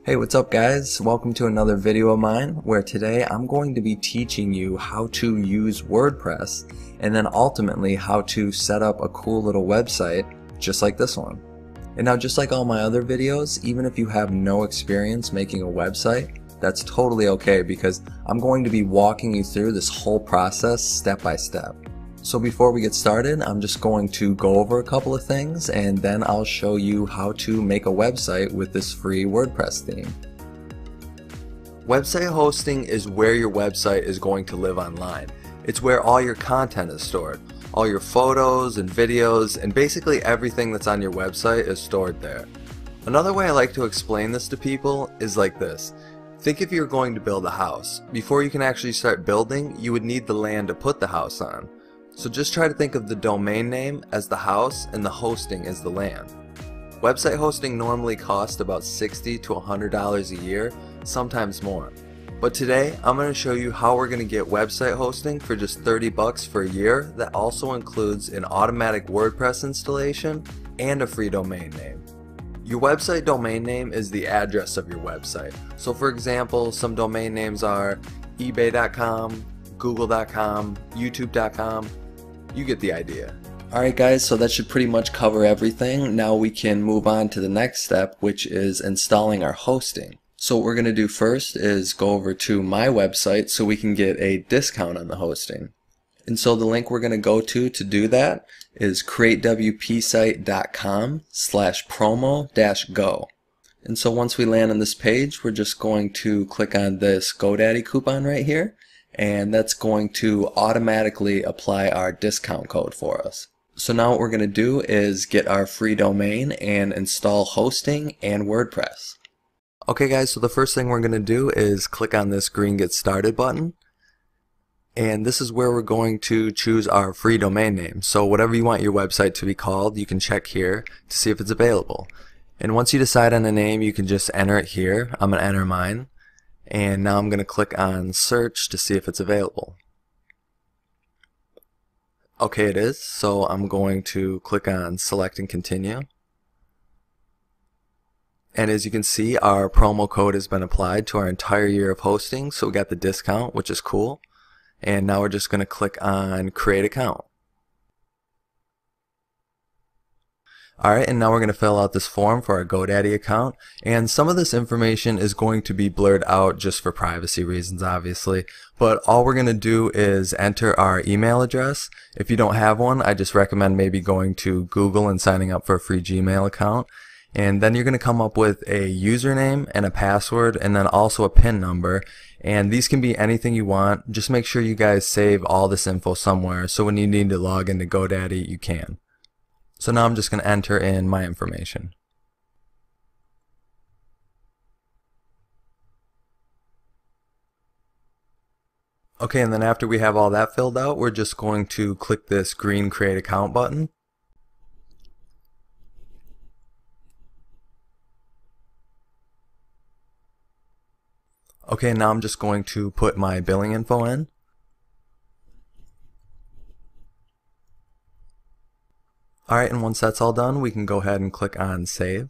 Hey, what's up guys? Welcome to another video of mine where today I'm going to be teaching you how to use WordPress and then ultimately how to set up a cool little website just like this one. And now just like all my other videos, even if you have no experience making a website, that's totally okay because I'm going to be walking you through this whole process step by step. So before we get started, I'm just going to go over a couple of things and then I'll show you how to make a website with this free WordPress theme. Website hosting is where your website is going to live online. It's where all your content is stored. All your photos and videos and basically everything that's on your website is stored there. Another way I like to explain this to people is like this. Think if you're going to build a house. Before you can actually start building, you would need the land to put the house on. So just try to think of the domain name as the house and the hosting as the land. Website hosting normally costs about $60 to $100 a year, sometimes more. But today I'm going to show you how we're going to get website hosting for just 30 bucks for a year that also includes an automatic WordPress installation and a free domain name. Your website domain name is the address of your website. So for example, some domain names are ebay.com, google.com, youtube.com. You get the idea. Alright guys, so that should pretty much cover everything. Now we can move on to the next step, which is installing our hosting. So what we're going to do first is go over to my website so we can get a discount on the hosting. And so the link we're going to go to do that is createwpsite.com/promo-go. And so once we land on this page, we're just going to click on this GoDaddy coupon right here. And that's going to automatically apply our discount code for us. So now what we're going to do is get our free domain and install hosting and WordPress. Okay guys, so the first thing we're going to do is click on this green Get Started button. And this is where we're going to choose our free domain name. So whatever you want your website to be called, you can check here to see if it's available. And once you decide on a name, you can just enter it here. I'm going to enter mine. And now I'm going to click on search to see if it's available. Okay, it is, so I'm going to click on select and continue. And as you can see, our promo code has been applied to our entire year of hosting, so we got the discount, which is cool. And now we're just going to click on create account. Alright, and now we're going to fill out this form for our GoDaddy account, and some of this information is going to be blurred out just for privacy reasons obviously, but all we're going to do is enter our email address. If you don't have one, I just recommend maybe going to Google and signing up for a free Gmail account, and then you're going to come up with a username and a password and then also a PIN number, and these can be anything you want. Just make sure you guys save all this info somewhere so when you need to log into GoDaddy you can. So now I'm just going to enter in my information. Okay, and then after we have all that filled out, we're just going to click this green Create Account button. Okay, now I'm just going to put my billing info in. Alright, and once that's all done, we can go ahead and click on Save.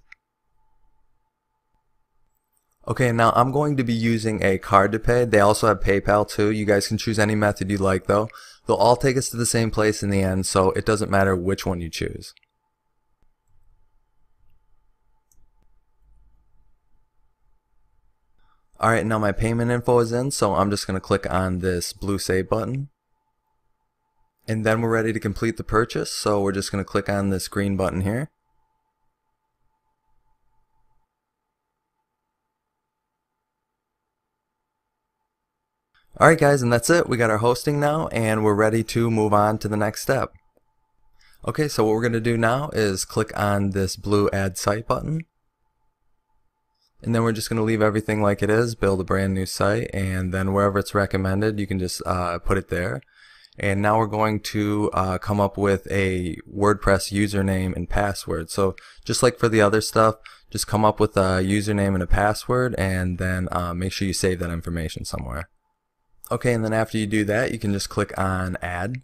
Okay, now I'm going to be using a card to pay. They also have PayPal too. You guys can choose any method you like though. They'll all take us to the same place in the end, so it doesn't matter which one you choose. Alright, now my payment info is in, so I'm just going to click on this blue Save button. And then we're ready to complete the purchase, so we're just going to click on this green button here. Alright guys, and that's it. We got our hosting now, and we're ready to move on to the next step. Okay, so what we're going to do now is click on this blue Add Site button. And then we're just going to leave everything like it is, build a brand new site, and then wherever it's recommended, you can just put it there. And now we're going to come up with a WordPress username and password. So just like for the other stuff, just come up with a username and a password and then make sure you save that information somewhere. Okay, and then after you do that, you can just click on Add.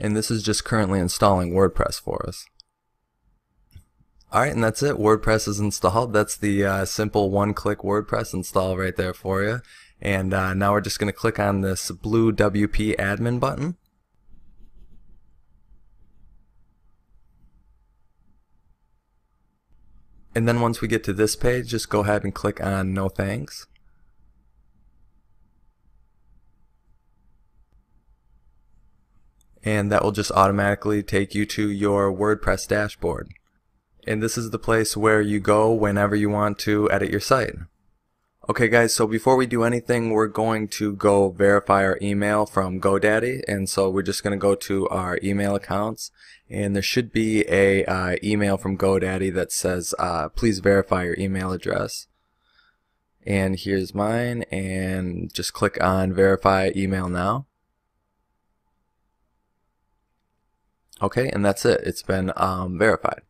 and this is just currently installing WordPress for us. Alright, and that's it. WordPress is installed. That's the simple one-click WordPress install right there for you. And now we're just going to click on this blue WP admin button. And then once we get to this page, just go ahead and click on No Thanks. And that will just automatically take you to your WordPress dashboard. And this is the place where you go whenever you want to edit your site. Okay guys, so before we do anything, we're going to go verify our email from GoDaddy. And so we're just going to go to our email accounts, and there should be a email from GoDaddy that says please verify your email address. And here's mine, and just click on verify email now. Okay, and that's it. It's been verified.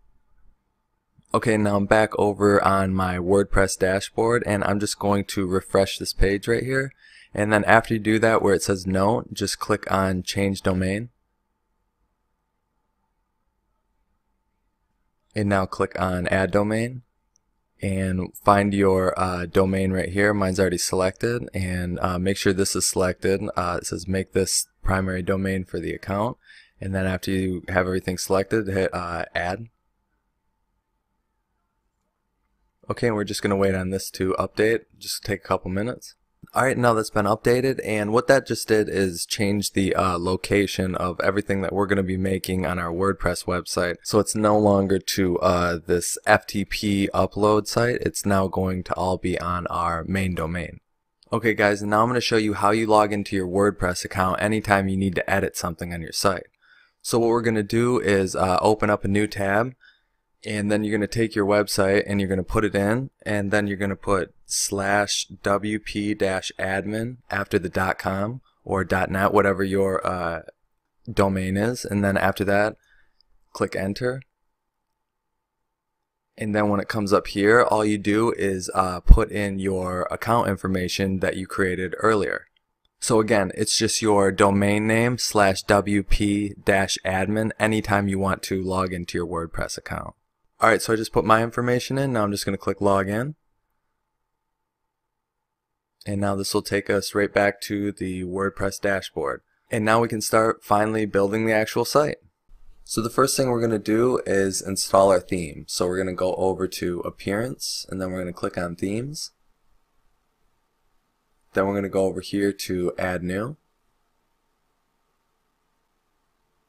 Okay, now I'm back over on my WordPress dashboard, and I'm just going to refresh this page right here. And then after you do that, where it says no, just click on change domain. And now click on add domain. And find your domain right here. Mine's already selected, and make sure this is selected. It says make this primary domain for the account. And then after you have everything selected, hit add. Okay, and we're just going to wait on this to update. Just take a couple minutes. Alright, now that's been updated, and what that just did is change the location of everything that we're going to be making on our WordPress website. So it's no longer to this FTP upload site. It's now going to all be on our main domain. Okay guys, and now I'm going to show you how you log into your WordPress account anytime you need to edit something on your site. So what we're going to do is open up a new tab, and then you're going to take your website and you're going to put it in, and then you're going to put /wp-admin after the .com or .net, whatever your domain is, and then after that click enter. And then when it comes up here, all you do is put in your account information that you created earlier. So again, it's just your domain name /wp-admin anytime you want to log into your WordPress account. Alright, so I just put my information in. Now I'm just going to click log in. And now this will take us right back to the WordPress dashboard. And now we can start finally building the actual site. So the first thing we're going to do is install our theme. So we're going to go over to Appearance, and then we're going to click on Themes. Then we're going to go over here to Add New.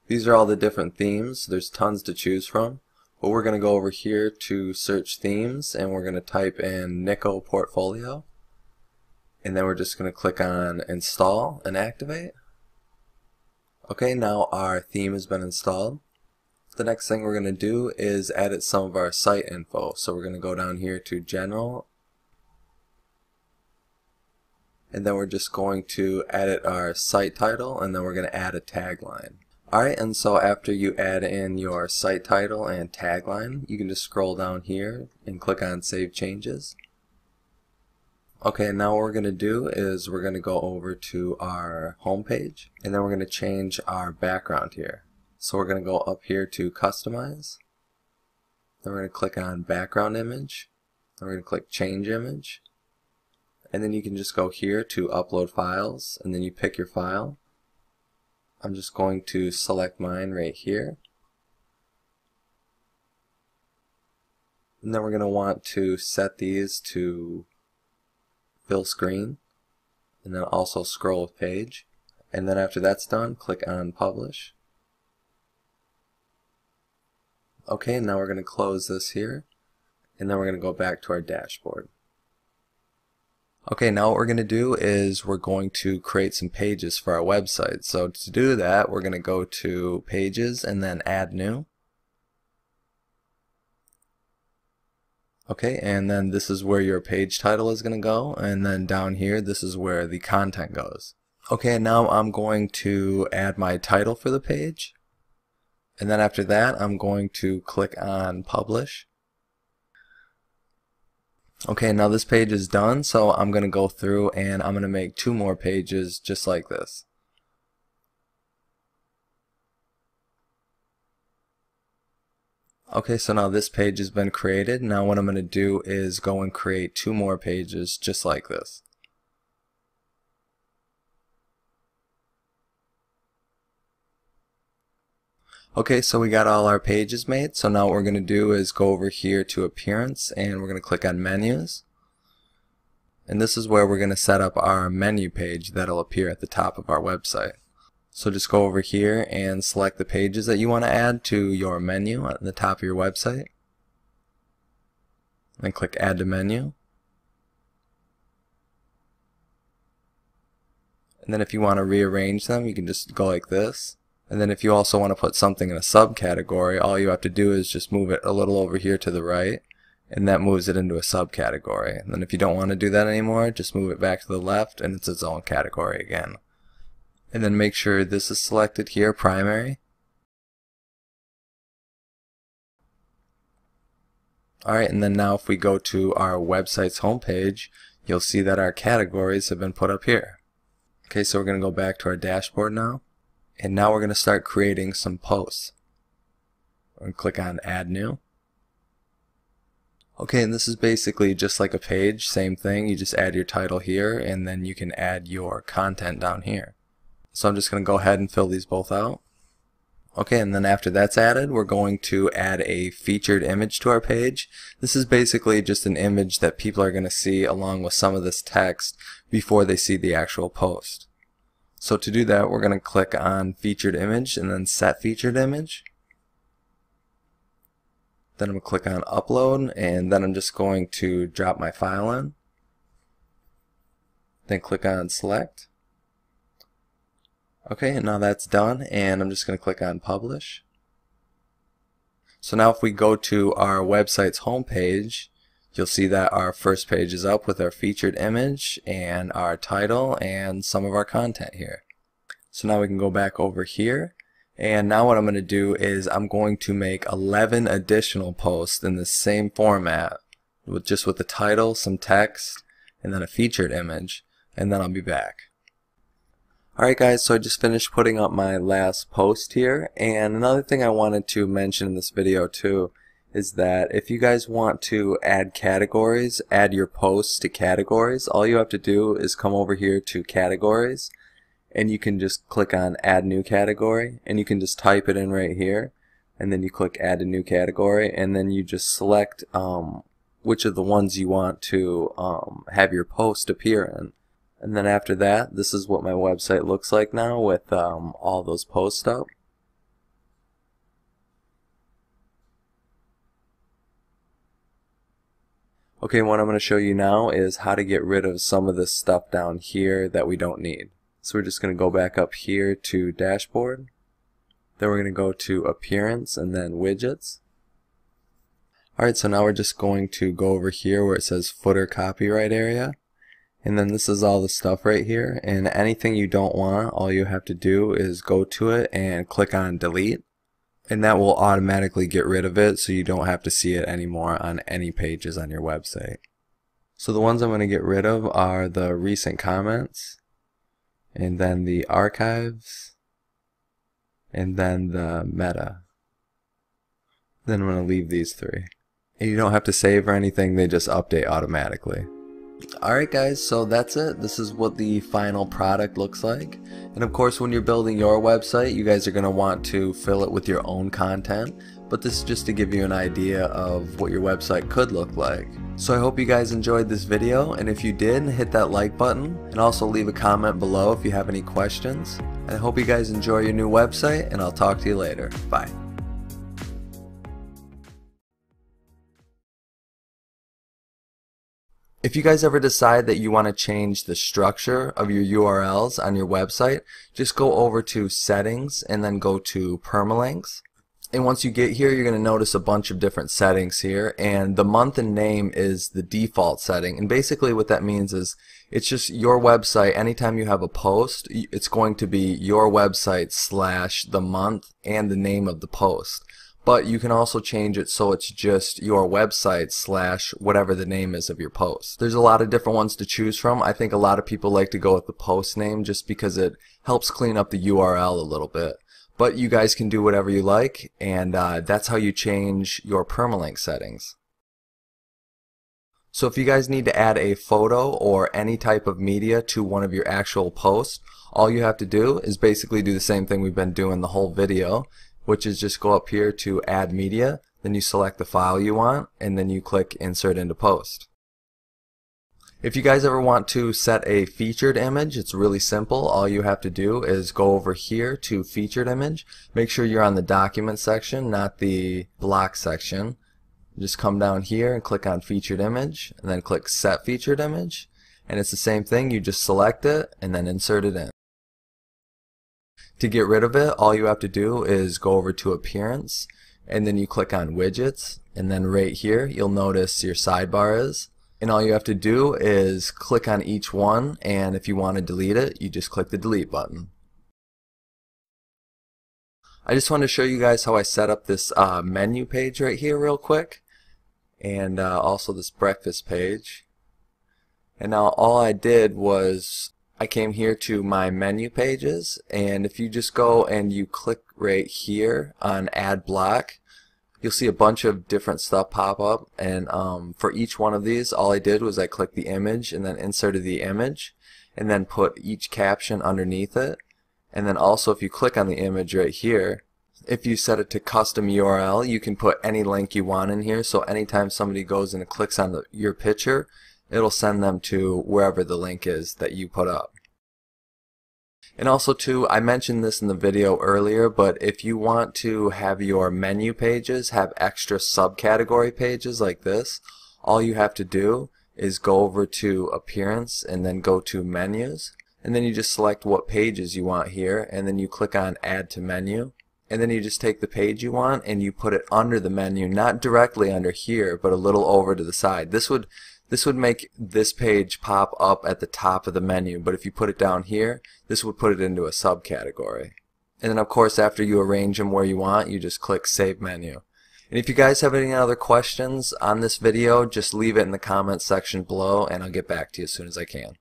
These are all the different themes. There's tons to choose from. But we're going to go over here to Search Themes, and we're going to type in Nico Portfolio. And then we're just going to click on Install and Activate. Okay, now our theme has been installed. The next thing we're going to do is edit some of our site info. So we're going to go down here to General, and then we're just going to edit our site title, and then we're going to add a tagline. Alright, and so after you add in your site title and tagline, you can just scroll down here and click on Save Changes. Okay, now what we're going to do is we're going to go over to our home page, and then we're going to change our background here. So we're going to go up here to Customize. Then we're going to click on Background Image. Then we're going to click Change Image. And then you can just go here to Upload Files, and then you pick your file. I'm just going to select mine right here. And then we're going to want to set these to fill screen, and then also scroll with page. And then after that's done, click on Publish. Okay, now we're going to close this here, and then we're going to go back to our dashboard. Okay, now what we're going to do is we're going to create some pages for our website. So to do that, we're going to go to Pages and then Add New. Okay, and then this is where your page title is going to go, and then down here this is where the content goes. Okay, now I'm going to add my title for the page, and then after that I'm going to click on Publish. Okay, now this page is done, so I'm going to go through and I'm going to make 2 more pages just like this. Okay, so now this page has been created. Now what I'm going to do is go and create 2 more pages just like this. Okay, so we got all our pages made. So now what we're going to do is go over here to Appearance, and we're going to click on Menus. And this is where we're going to set up our menu page that'll appear at the top of our website. So just go over here and select the pages that you want to add to your menu at the top of your website. Then click Add to Menu. And then if you want to rearrange them, you can just go like this. And then if you also want to put something in a subcategory, all you have to do is just move it a little over here to the right, and that moves it into a subcategory. And then if you don't want to do that anymore, just move it back to the left and it's its own category again. And then make sure this is selected here, primary. Alright, and then now if we go to our website's homepage, you'll see that our categories have been put up here. Okay, so we're going to go back to our dashboard now. And now we're going to start creating some posts. We're going to click on Add New. Okay, and this is basically just like a page, same thing. You just add your title here, and then you can add your content down here. So I'm just going to go ahead and fill these both out. Okay, and then after that's added, we're going to add a featured image to our page. This is basically just an image that people are going to see along with some of this text before they see the actual post. So to do that, we're going to click on Featured Image and then Set Featured Image. Then I'm going to click on Upload, and then I'm just going to drop my file in. Then click on Select. Okay, and now that's done, and I'm just going to click on Publish. So now if we go to our website's home page, you'll see that our first page is up with our featured image and our title and some of our content here. So now we can go back over here, and now what I'm going to do is I'm going to make 11 additional posts in the same format with the title, some text, and then a featured image, and then I'll be back. Alright guys, so I just finished putting up my last post here, and another thing I wanted to mention in this video too is that if you guys want to add categories, add your posts to categories, all you have to do is come over here to categories, and you can just click on Add New Category, and you can just type it in right here, and then you click Add a New Category, and then you just select which of the ones you want to have your post appear in. And then after that, this is what my website looks like now with all those posts up. Okay, what I'm going to show you now is how to get rid of some of this stuff down here that we don't need. So we're just going to go back up here to Dashboard. Then we're going to go to Appearance and then Widgets. Alright, so now we're just going to go over here where it says Footer Copyright Area. And then this is all the stuff right here. And anything you don't want, all you have to do is go to it and click on Delete. And that will automatically get rid of it so you don't have to see it anymore on any pages on your website. So the ones I'm going to get rid of are the recent comments, and then the archives, and then the meta. Then I'm going to leave these 3. And you don't have to save or anything, they just update automatically. Alright guys, so that's it. This is what the final product looks like. And of course when you're building your website, you guys are going to want to fill it with your own content. But this is just to give you an idea of what your website could look like. So I hope you guys enjoyed this video, and if you did, hit that like button and also leave a comment below if you have any questions. And I hope you guys enjoy your new website, and I'll talk to you later. Bye. If you guys ever decide that you want to change the structure of your URLs on your website, just go over to Settings and then go to Permalinks. And once you get here, you're going to notice a bunch of different settings here, and the month and name is the default setting. And basically what that means is it's just your website. Anytime you have a post, it's going to be your website / the month and the name of the post. But you can also change it so it's just your website / whatever the name is of your post. There's a lot of different ones to choose from. I think a lot of people like to go with the post name just because it helps clean up the URL a little bit. But you guys can do whatever you like, and that's how you change your permalink settings. So if you guys need to add a photo or any type of media to one of your actual posts, all you have to do is basically do the same thing we've been doing the whole video, which is just go up here to add media, then you select the file you want, and then you click insert into post. If you guys ever want to set a featured image, it's really simple. All you have to do is go over here to featured image. Make sure you're on the document section, not the block section. Just come down here and click on featured image, and then click set featured image, and it's the same thing. You just select it and then insert it in. To get rid of it, all you have to do is go over to appearance, and then you click on widgets, and then right here you'll notice your sidebar is, and all you have to do is click on each one, and if you want to delete it, you just click the delete button. I just wanted to show you guys how I set up this menu page right here real quick, and also this breakfast page. And now all I did was I came here to my menu pages, and if you just go and you click right here on add block, you'll see a bunch of different stuff pop up, and for each one of these all I did was I clicked the image and then inserted the image and then put each caption underneath it. And then also if you click on the image right here, if you set it to custom URL, you can put any link you want in here, so anytime somebody goes and clicks on your picture, it'll send them to wherever the link is that you put up. And also too, I mentioned this in the video earlier, but if you want to have your menu pages have extra subcategory pages like this, all you have to do is go over to appearance and then go to menus, and then you just select what pages you want here, and then you click on add to menu, and then you just take the page you want and you put it under the menu, not directly under here but a little over to the side. This would make this page pop up at the top of the menu, but if you put it down here, this would put it into a subcategory. And then of course after you arrange them where you want, you just click save menu. And if you guys have any other questions on this video, just leave it in the comments section below and I'll get back to you as soon as I can.